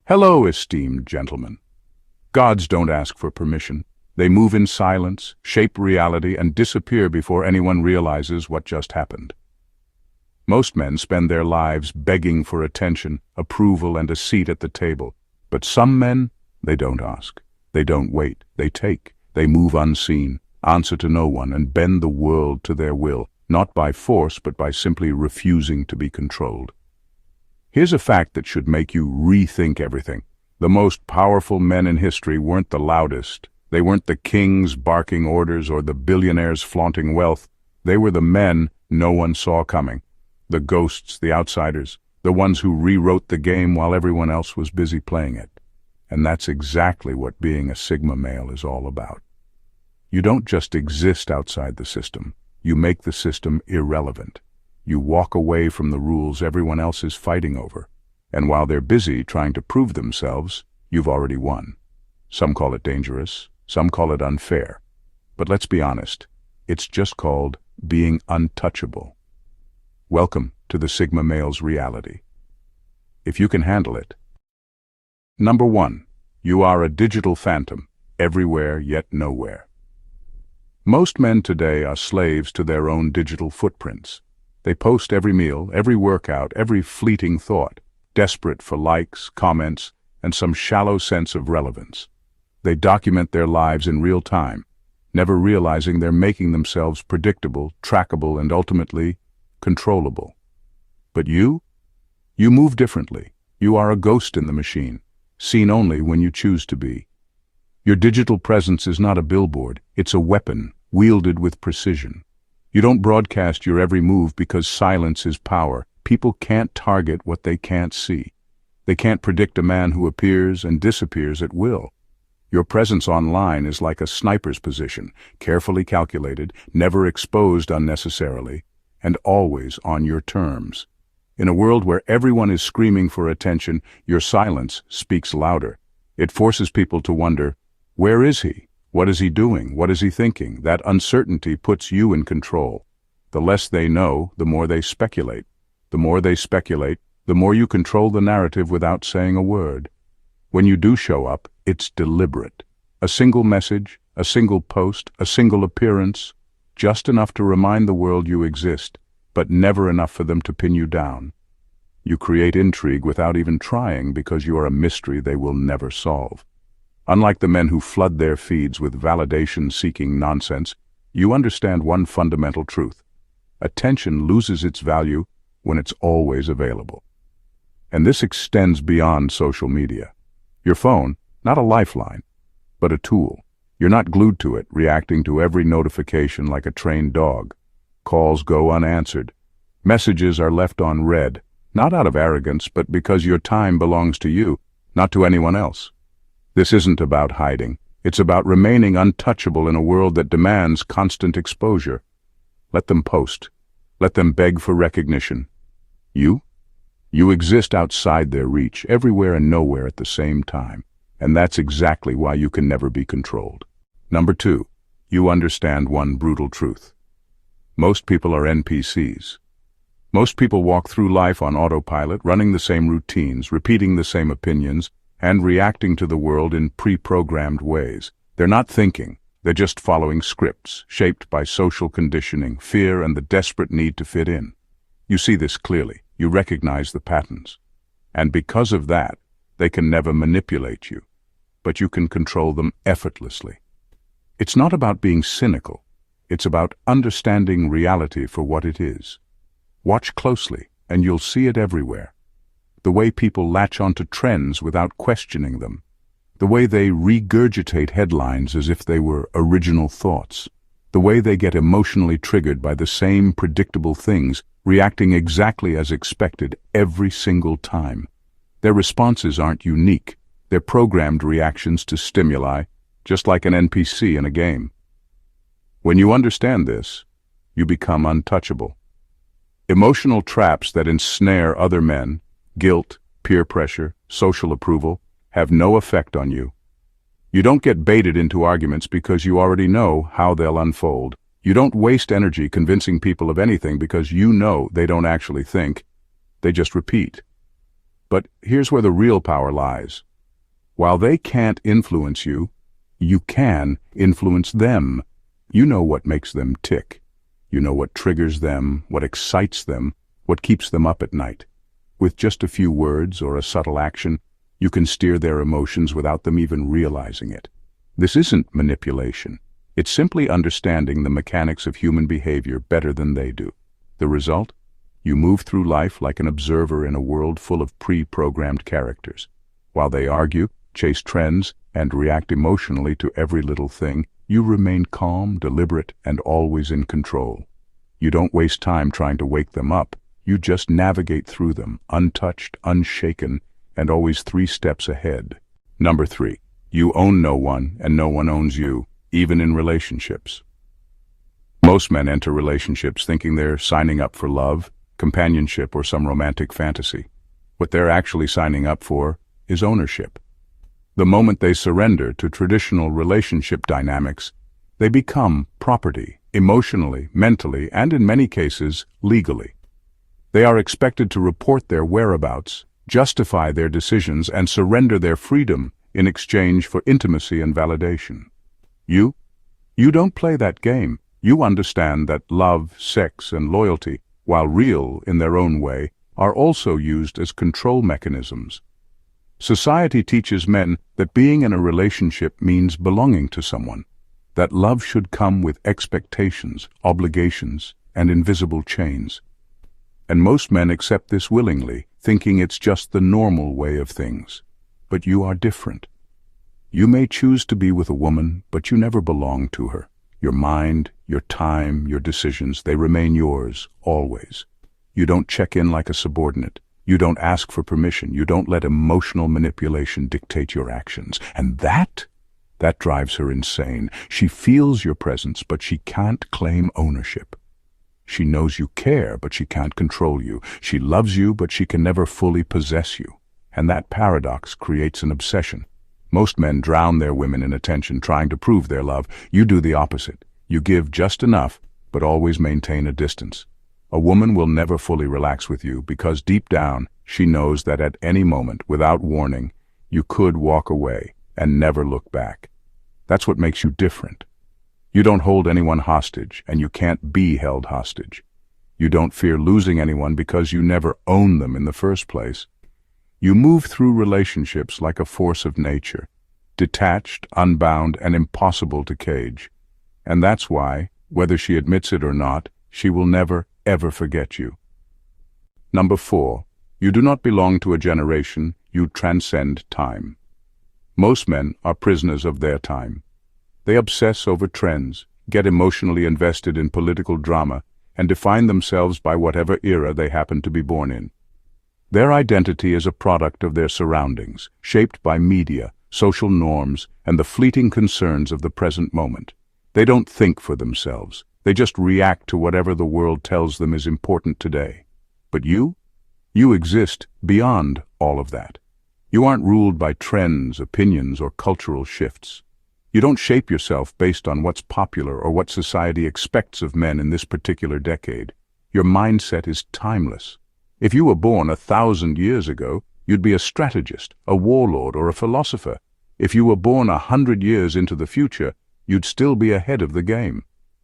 Hello, esteemed gentlemen. Gods don't ask for permission. They move in silence, shape reality, and disappear before anyone realizes what just happened. Most men spend their lives begging for attention, approval, and a seat at the table. But some men, they don't ask. They don't wait. They take. They move unseen, answer to no one, and bend the world to their will, not by force, but by simply refusing to be controlled. Here's a fact that should make you rethink everything. The most powerful men in history weren't the loudest. They weren't the kings barking orders or the billionaires flaunting wealth. They were the men no one saw coming. The ghosts, the outsiders, the ones who rewrote the game while everyone else was busy playing it. And that's exactly what being a Sigma male is all about. You don't just exist outside the system. You make the system irrelevant. You walk away from the rules everyone else is fighting over. And while they're busy trying to prove themselves, you've already won. Some call it dangerous, some call it unfair. But let's be honest, it's just called being untouchable. Welcome to the Sigma male's reality. If you can handle it. Number 1, you are a digital phantom, everywhere yet nowhere. Most men today are slaves to their own digital footprints. They post every meal, every workout, every fleeting thought, desperate for likes, comments, and some shallow sense of relevance. They document their lives in real time, never realizing they're making themselves predictable, trackable, and ultimately controllable. But you move differently. You are a ghost in the machine, seen only when you choose to be. Your digital presence is not a billboard, it's a weapon, wielded with precision. You don't broadcast your every move because silence is power. People can't target what they can't see. They can't predict a man who appears and disappears at will. Your presence online is like a sniper's position, carefully calculated, never exposed unnecessarily, and always on your terms. In a world where everyone is screaming for attention, your silence speaks louder. It forces people to wonder, where is he? What is he doing? What is he thinking? That uncertainty puts you in control. The less they know, the more they speculate. The more they speculate, the more you control the narrative without saying a word. When you do show up, it's deliberate. A single message, a single post, a single appearance, just enough to remind the world you exist, but never enough for them to pin you down. You create intrigue without even trying because you are a mystery they will never solve. Unlike the men who flood their feeds with validation-seeking nonsense, you understand one fundamental truth. Attention loses its value when it's always available. And this extends beyond social media. Your phone, not a lifeline, but a tool. You're not glued to it, reacting to every notification like a trained dog. Calls go unanswered. Messages are left on read, not out of arrogance, but because your time belongs to you, not to anyone else. This isn't about hiding. It's about remaining untouchable in a world that demands constant exposure. Let them post. Let them beg for recognition. You exist outside their reach, everywhere and nowhere at the same time. And that's exactly why you can never be controlled. Number 2, you understand one brutal truth. Most people are NPCs. Most people walk through life on autopilot, running the same routines, repeating the same opinions, and reacting to the world in pre-programmed ways. They're not thinking, they're just following scripts, shaped by social conditioning, fear, and the desperate need to fit in. You see this clearly, you recognize the patterns. And because of that, they can never manipulate you, but you can control them effortlessly. It's not about being cynical, it's about understanding reality for what it is. Watch closely, and you'll see it everywhere. The way people latch onto trends without questioning them. The way they regurgitate headlines as if they were original thoughts. The way they get emotionally triggered by the same predictable things, reacting exactly as expected every single time. Their responses aren't unique. They're programmed reactions to stimuli, just like an NPC in a game. When you understand this, you become untouchable. Emotional traps that ensnare other men, guilt, peer pressure, social approval, have no effect on you. You don't get baited into arguments because you already know how they'll unfold. You don't waste energy convincing people of anything because you know they don't actually think, they just repeat. But here's where the real power lies. While they can't influence you, you can influence them. You know what makes them tick. You know what triggers them, what excites them, what keeps them up at night. With just a few words or a subtle action, you can steer their emotions without them even realizing it. This isn't manipulation. It's simply understanding the mechanics of human behavior better than they do. The result? You move through life like an observer in a world full of pre-programmed characters. While they argue, chase trends, and react emotionally to every little thing, you remain calm, deliberate, and always in control. You don't waste time trying to wake them up. You just navigate through them, untouched, unshaken, and always 3 steps ahead. Number 3. You own no one, and no one owns you, even in relationships. Most men enter relationships thinking they're signing up for love, companionship, or some romantic fantasy. What they're actually signing up for is ownership. The moment they surrender to traditional relationship dynamics, they become property, emotionally, mentally, and in many cases, legally. They are expected to report their whereabouts, justify their decisions, and surrender their freedom in exchange for intimacy and validation. You don't play that game. You understand that love, sex, and loyalty, while real in their own way, are also used as control mechanisms. Society teaches men that being in a relationship means belonging to someone, that love should come with expectations, obligations, and invisible chains. And most men accept this willingly, thinking it's just the normal way of things. But you are different. You may choose to be with a woman, but you never belong to her. Your mind, your time, your decisions, they remain yours, always. You don't check in like a subordinate. You don't ask for permission. You don't let emotional manipulation dictate your actions. And that drives her insane. She feels your presence, but she can't claim ownership. She knows you care, but she can't control you. She loves you, but she can never fully possess you. And that paradox creates an obsession. Most men drown their women in attention, trying to prove their love. You do the opposite. You give just enough, but always maintain a distance. A woman will never fully relax with you because deep down, she knows that at any moment, without warning, you could walk away and never look back. That's what makes you different. You don't hold anyone hostage, and you can't be held hostage. You don't fear losing anyone because you never own them in the first place. You move through relationships like a force of nature, detached, unbound, and impossible to cage. And that's why, whether she admits it or not, she will never, ever forget you. Number 4. You do not belong to a generation, you transcend time. Most men are prisoners of their time. They obsess over trends, get emotionally invested in political drama, and define themselves by whatever era they happen to be born in. Their identity is a product of their surroundings, shaped by media, social norms, and the fleeting concerns of the present moment. They don't think for themselves. They just react to whatever the world tells them is important today. But you exist beyond all of that. You aren't ruled by trends, opinions, or cultural shifts. You don't shape yourself based on what's popular or what society expects of men in this particular decade. Your mindset is timeless. If you were born 1,000 years ago, you'd be a strategist, a warlord, or a philosopher. If you were born 100 years into the future, you'd still be ahead of the game.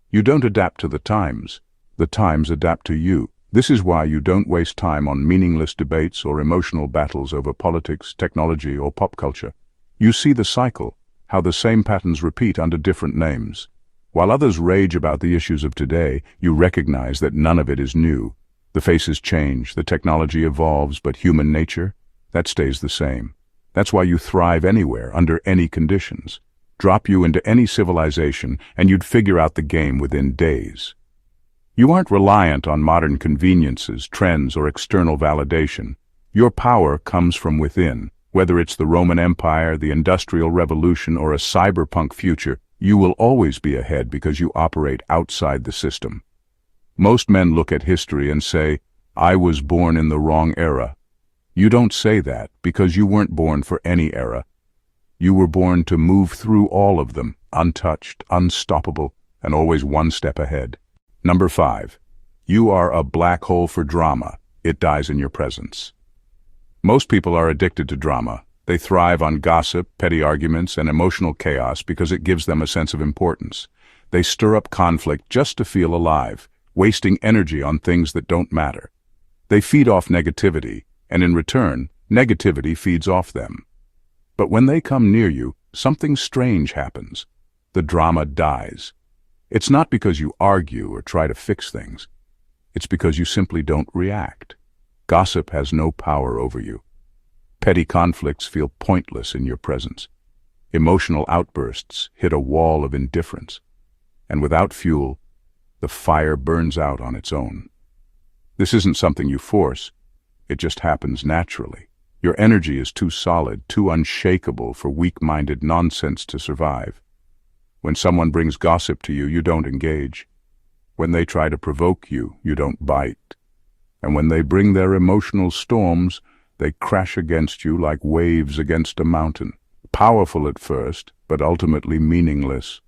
You don't adapt to the times adapt to you. This is why you don't waste time on meaningless debates or emotional battles over politics, technology, or pop culture. You see the cycle, how the same patterns repeat under different names. While others rage about the issues of today, you recognize that none of it is new. The faces change, the technology evolves, but human nature, that stays the same. That's why you thrive anywhere, under any conditions. Drop you into any civilization, and you'd figure out the game within days. You aren't reliant on modern conveniences, trends, or external validation. Your power comes from within. Whether it's the Roman Empire, the Industrial Revolution, or a cyberpunk future, you will always be ahead because you operate outside the system. Most men look at history and say, "I was born in the wrong era." You don't say that because you weren't born for any era. You were born to move through all of them, untouched, unstoppable, and always one step ahead. Number 5. You are a black hole for drama. It dies in your presence. Most people are addicted to drama. They thrive on gossip, petty arguments, and emotional chaos because it gives them a sense of importance. They stir up conflict just to feel alive, wasting energy on things that don't matter. They feed off negativity, and in return, negativity feeds off them. But when they come near you, something strange happens. The drama dies. It's not because you argue or try to fix things. It's because you simply don't react. Gossip has no power over you. Petty conflicts feel pointless in your presence. Emotional outbursts hit a wall of indifference. And without fuel, the fire burns out on its own. This isn't something you force. It just happens naturally. Your energy is too solid, too unshakable for weak-minded nonsense to survive. When someone brings gossip to you, you don't engage. When they try to provoke you, you don't bite. And when they bring their emotional storms, they crash against you like waves against a mountain. Powerful at first, but ultimately meaningless.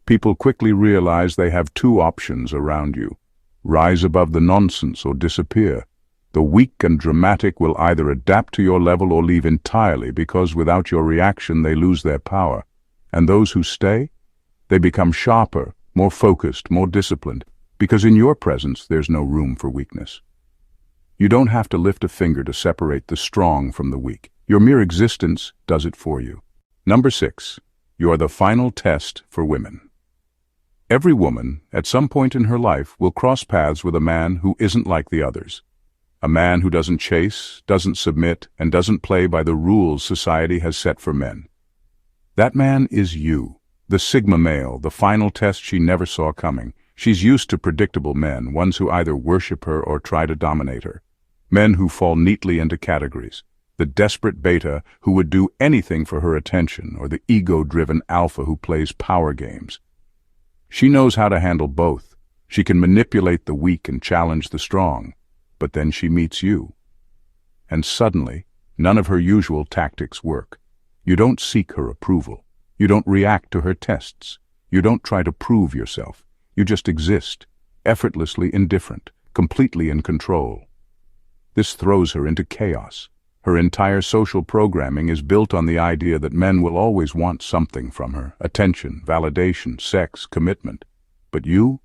People quickly realize they have two options around you: rise above the nonsense or disappear. The weak and dramatic will either adapt to your level or leave entirely, because without your reaction they lose their power. And those who stay? They become sharper, more focused, more disciplined, because in your presence there's no room for weakness. You don't have to lift a finger to separate the strong from the weak. Your mere existence does it for you. Number 6. You are the final test for women. Every woman, at some point in her life, will cross paths with a man who isn't like the others. A man who doesn't chase, doesn't submit, and doesn't play by the rules society has set for men. That man is you, the Sigma male, the final test she never saw coming. She's used to predictable men, ones who either worship her or try to dominate her. Men who fall neatly into categories. The desperate beta who would do anything for her attention, or the ego-driven alpha who plays power games. She knows how to handle both. She can manipulate the weak and challenge the strong. But then she meets you. And suddenly, none of her usual tactics work. You don't seek her approval. You don't react to her tests. You don't try to prove yourself. You just exist, effortlessly indifferent, completely in control. This throws her into chaos. Her entire social programming is built on the idea that men will always want something from her: attention, validation, sex, commitment. But you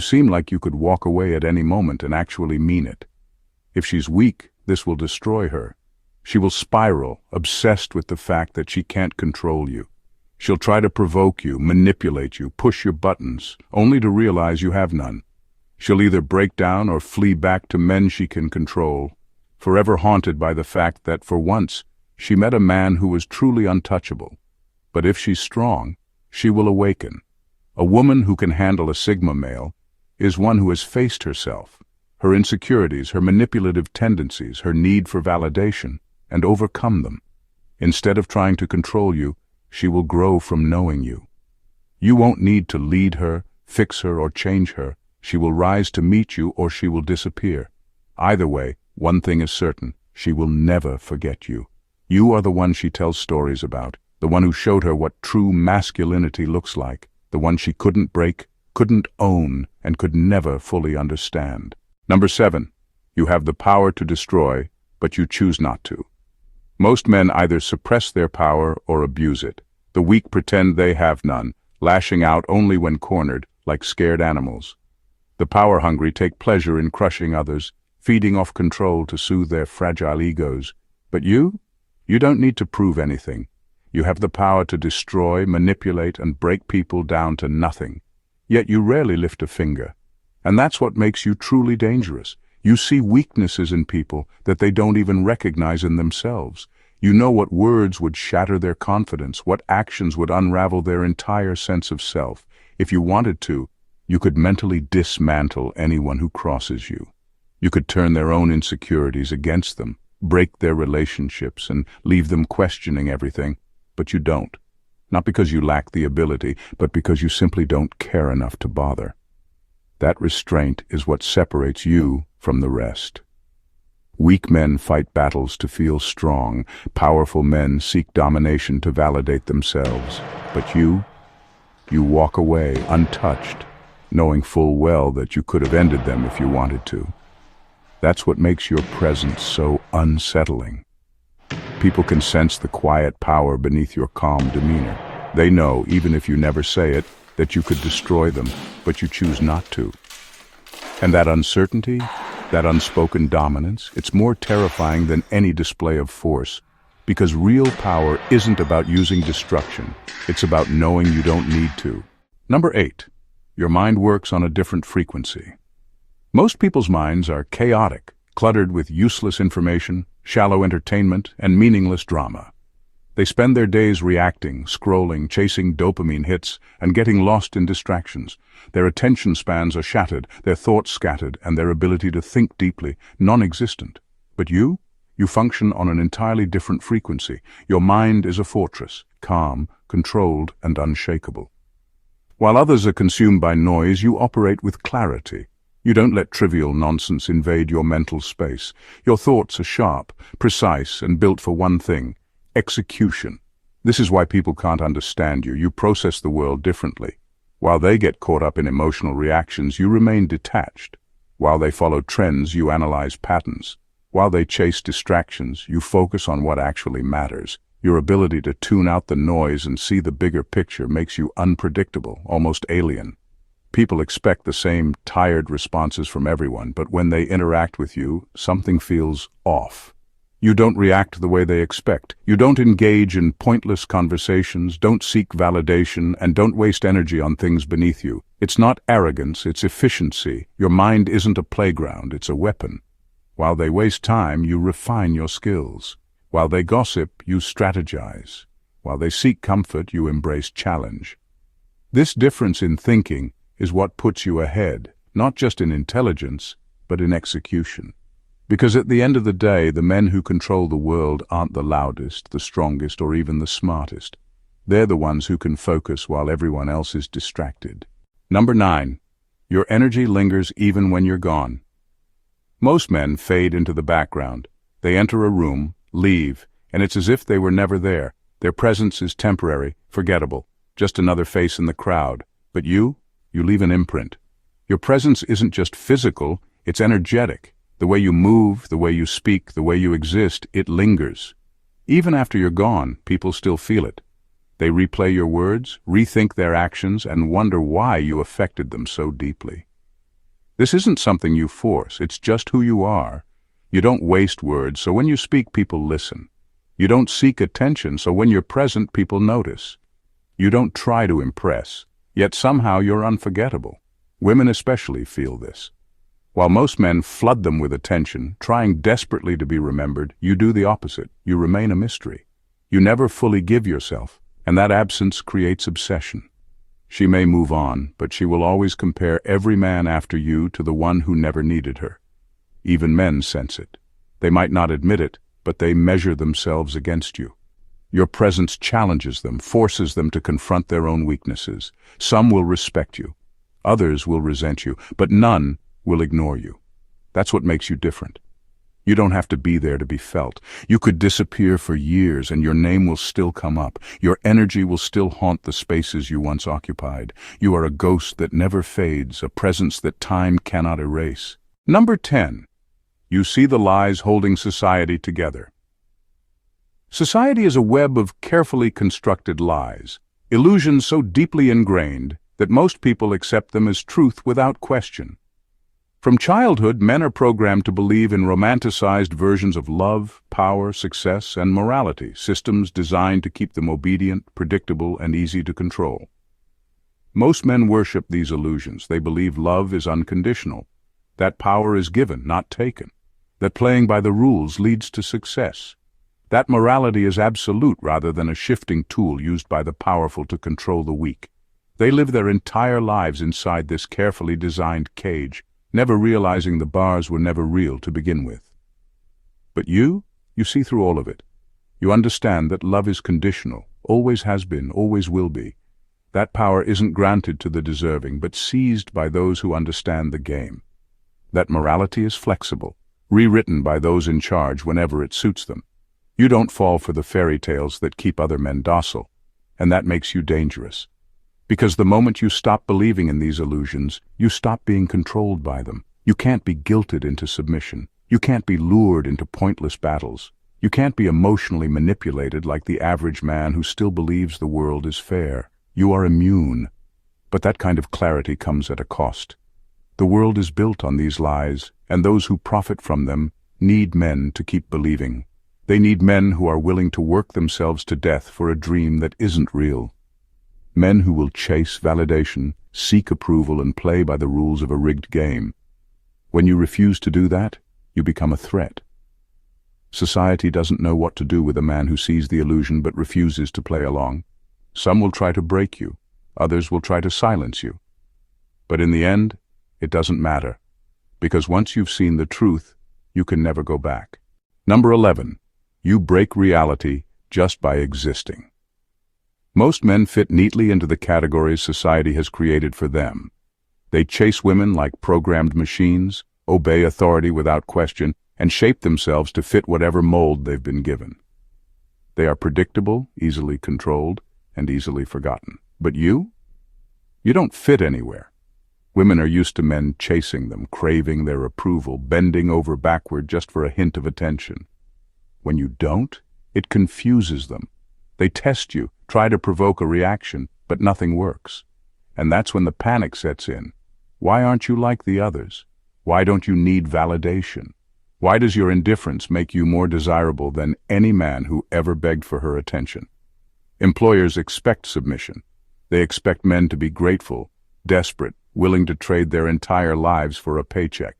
seem like you could walk away at any moment and actually mean it. If she's weak, this will destroy her. She will spiral, obsessed with the fact that she can't control you. She'll try to provoke you, manipulate you, push your buttons, only to realize you have none. She'll either break down or flee back to men she can control, forever haunted by the fact that, for once, she met a man who was truly untouchable. But if she's strong, she will awaken. A woman who can handle a Sigma male is one who has faced herself, her insecurities, her manipulative tendencies, her need for validation, and overcome them. Instead of trying to control you, she will grow from knowing you. You won't need to lead her, fix her, or change her. She will rise to meet you, or she will disappear. Either way, one thing is certain: she will never forget you. You are the one she tells stories about, the one who showed her what true masculinity looks like, the one she couldn't break, couldn't own, and could never fully understand. Number 7. You have the power to destroy, but you choose not to. Most men either suppress their power or abuse it. The weak pretend they have none, lashing out only when cornered, like scared animals. The power-hungry take pleasure in crushing others, feeding off control to soothe their fragile egos. But you don't need to prove anything. You have the power to destroy, manipulate, and break people down to nothing. Yet you rarely lift a finger. And that's what makes you truly dangerous. You see weaknesses in people that they don't even recognize in themselves. You know what words would shatter their confidence, what actions would unravel their entire sense of self. If you wanted to, you could mentally dismantle anyone who crosses you. You could turn their own insecurities against them, break their relationships, and leave them questioning everything. But you don't. Not because you lack the ability, but because you simply don't care enough to bother. That restraint is what separates you from the rest. Weak men fight battles to feel strong. Powerful men seek domination to validate themselves. But you walk away untouched, knowing full well that you could have ended them if you wanted to. That's what makes your presence so unsettling. People can sense the quiet power beneath your calm demeanor. They know, even if you never say it, that you could destroy them, but you choose not to. And that uncertainty, that unspoken dominance, it's more terrifying than any display of force, because real power isn't about using destruction, it's about knowing you don't need to. Number 8. Your mind works on a different frequency. Most people's minds are chaotic, cluttered with useless information, shallow entertainment, and meaningless drama. They spend their days reacting, scrolling, chasing dopamine hits, and getting lost in distractions. Their attention spans are shattered, their thoughts scattered, and their ability to think deeply non-existent. But you function on an entirely different frequency. Your mind is a fortress, calm, controlled, and unshakable. While others are consumed by noise, you operate with clarity. You don't let trivial nonsense invade your mental space. Your thoughts are sharp, precise, and built for one thing: execution. This is why people can't understand you. You process the world differently. While they get caught up in emotional reactions, you remain detached. While they follow trends, you analyze patterns. While they chase distractions, you focus on what actually matters. Your ability to tune out the noise and see the bigger picture makes you unpredictable, almost alien. People expect the same tired responses from everyone, but when they interact with you, something feels off. You don't react the way they expect. You don't engage in pointless conversations, don't seek validation, and don't waste energy on things beneath you. It's not arrogance, it's efficiency. Your mind isn't a playground, it's a weapon. While they waste time, you refine your skills. While they gossip, you strategize. While they seek comfort, you embrace challenge. This difference in thinking is what puts you ahead, not just in intelligence, but in execution. Because at the end of the day, the men who control the world aren't the loudest, the strongest, or even the smartest. They're the ones who can focus while everyone else is distracted. Number 9. Your energy lingers even when you're gone. Most men fade into the background. They enter a room, leave, and it's as if they were never there. Their presence is temporary, forgettable, just another face in the crowd. But you leave an imprint. Your presence isn't just physical, it's energetic. The way you move, the way you speak, the way you exist, it lingers. Even after you're gone, people still feel it. They replay your words, rethink their actions, and wonder why you affected them so deeply. This isn't something you force, it's just who you are. You don't waste words, so when you speak, people listen. You don't seek attention, so when you're present, people notice. You don't try to impress, yet somehow you're unforgettable. Women especially feel this. While most men flood them with attention, trying desperately to be remembered, you do the opposite. You remain a mystery. You never fully give yourself, and that absence creates obsession. She may move on, but she will always compare every man after you to the one who never needed her. Even men sense it. They might not admit it, but they measure themselves against you. Your presence challenges them, forces them to confront their own weaknesses. Some will respect you. Others will resent you, but none will ignore you. That's what makes you different. You don't have to be there to be felt. You could disappear for years and your name will still come up. Your energy will still haunt the spaces you once occupied. You are a ghost that never fades, a presence that time cannot erase. Number 10. You see the lies holding society together. Society is a web of carefully constructed lies, illusions so deeply ingrained that most people accept them as truth without question. From childhood, men are programmed to believe in romanticized versions of love, power, success, and morality, systems designed to keep them obedient, predictable, and easy to control. Most men worship these illusions. They believe love is unconditional, that power is given, not taken, that playing by the rules leads to success, that morality is absolute rather than a shifting tool used by the powerful to control the weak. They live their entire lives inside this carefully designed cage, never realizing the bars were never real to begin with. But you see through all of it. You understand that love is conditional, always has been, always will be. That power isn't granted to the deserving, but seized by those who understand the game. That morality is flexible, rewritten by those in charge whenever it suits them. You don't fall for the fairy tales that keep other men docile, and that makes you dangerous. Because the moment you stop believing in these illusions, you stop being controlled by them. You can't be guilted into submission. You can't be lured into pointless battles. You can't be emotionally manipulated like the average man who still believes the world is fair. You are immune. But that kind of clarity comes at a cost. The world is built on these lies, and those who profit from them need men to keep believing. They need men who are willing to work themselves to death for a dream that isn't real. Men who will chase validation, seek approval, and play by the rules of a rigged game. When you refuse to do that, you become a threat. Society doesn't know what to do with a man who sees the illusion but refuses to play along. Some will try to break you. Others will try to silence you. But in the end, it doesn't matter, because once you've seen the truth, you can never go back. Number 11. You break reality just by existing. Most men fit neatly into the categories society has created for them. They chase women like programmed machines, obey authority without question, and shape themselves to fit whatever mold they've been given. They are predictable, easily controlled, and easily forgotten. But you? You don't fit anywhere. Women are used to men chasing them, craving their approval, bending over backward just for a hint of attention. When you don't, it confuses them. They test you, try to provoke a reaction, but nothing works. And that's when the panic sets in. Why aren't you like the others? Why don't you need validation? Why does your indifference make you more desirable than any man who ever begged for her attention? Employers expect submission. They expect men to be grateful, desperate, willing to trade their entire lives for a paycheck.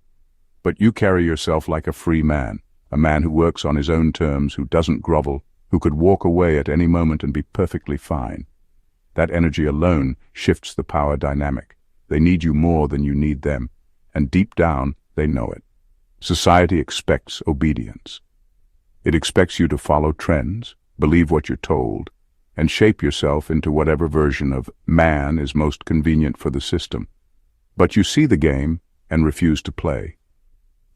But you carry yourself like a free man, a man who works on his own terms, who doesn't grovel, who could walk away at any moment and be perfectly fine. That energy alone shifts the power dynamic. They need you more than you need them, and deep down, they know it. Society expects obedience. It expects you to follow trends, believe what you're told, and shape yourself into whatever version of man is most convenient for the system. But you see the game and refuse to play.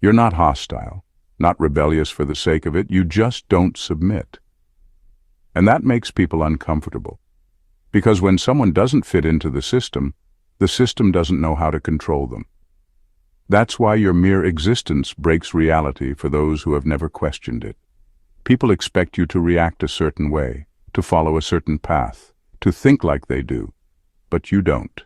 You're not hostile, not rebellious for the sake of it, you just don't submit. And that makes people uncomfortable. Because when someone doesn't fit into the system doesn't know how to control them. That's why your mere existence breaks reality for those who have never questioned it. People expect you to react a certain way, to follow a certain path, to think like they do, but you don't.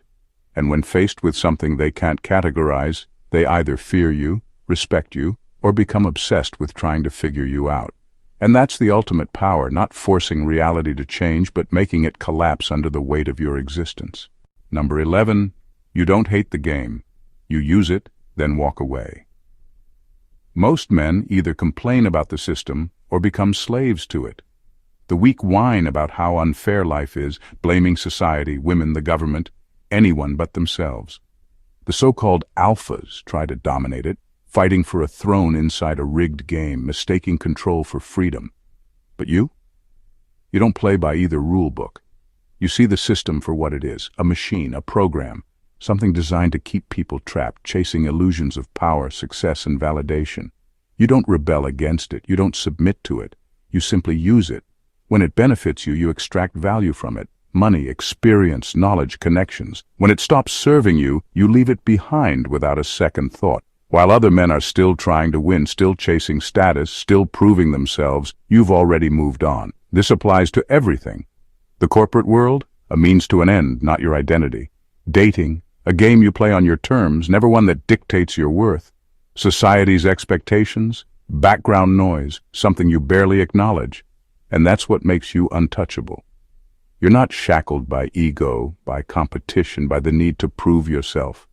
And when faced with something they can't categorize, they either fear you, respect you, or become obsessed with trying to figure you out. And that's the ultimate power, not forcing reality to change, but making it collapse under the weight of your existence. Number 11, you don't hate the game. You use it, then walk away. Most men either complain about the system or become slaves to it. The weak whine about how unfair life is, blaming society, women, the government, anyone but themselves. The so-called alphas try to dominate it, fighting for a throne inside a rigged game, mistaking control for freedom. But you? You don't play by either rule book. You see the system for what it is, a machine, a program, something designed to keep people trapped, chasing illusions of power, success, and validation. You don't rebel against it, you don't submit to it, you simply use it. When it benefits you, you extract value from it. Money, experience, knowledge, connections. When it stops serving you, you leave it behind without a second thought. While other men are still trying to win, still chasing status, still proving themselves, you've already moved on. This applies to everything. The corporate world, a means to an end, not your identity. Dating, a game you play on your terms, never one that dictates your worth. Society's expectations, background noise, something you barely acknowledge. And that's what makes you untouchable. You're not shackled by ego, by competition, by the need to prove yourself.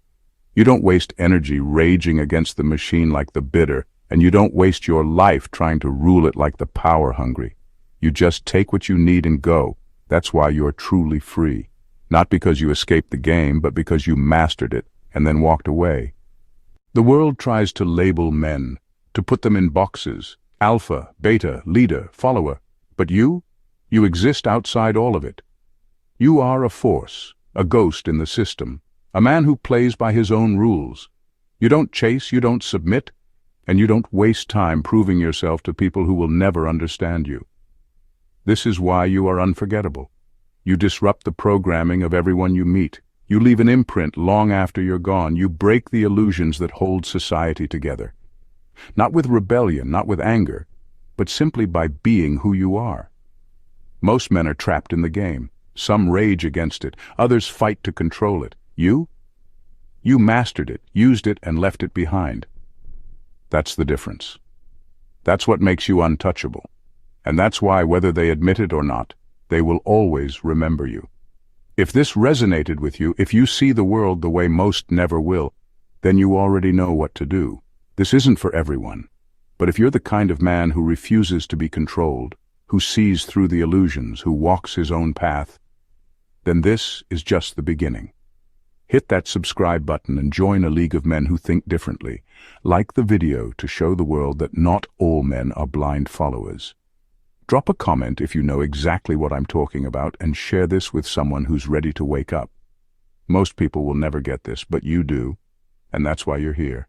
You don't waste energy raging against the machine like the bitter, and you don't waste your life trying to rule it like the power-hungry. You just take what you need and go. That's why you're truly free. Not because you escaped the game, but because you mastered it and then walked away. The world tries to label men, to put them in boxes, alpha, beta, leader, follower. But you exist outside all of it. You are a force, a ghost in the system, a man who plays by his own rules. You don't chase, you don't submit, and you don't waste time proving yourself to people who will never understand you. This is why you are unforgettable. You disrupt the programming of everyone you meet. You leave an imprint long after you're gone. You break the illusions that hold society together. Not with rebellion, not with anger, but simply by being who you are. Most men are trapped in the game. Some rage against it, others fight to control it. You mastered it, used it, and left it behind. That's the difference. That's what makes you untouchable. And that's why, whether they admit it or not, they will always remember you. If this resonated with you, if you see the world the way most never will, then you already know what to do. This isn't for everyone. But if you're the kind of man who refuses to be controlled, who sees through the illusions, who walks his own path, then this is just the beginning. Hit that subscribe button and join a league of men who think differently. Like the video to show the world that not all men are blind followers. Drop a comment if you know exactly what I'm talking about, and share this with someone who's ready to wake up. Most people will never get this, but you do, and that's why you're here.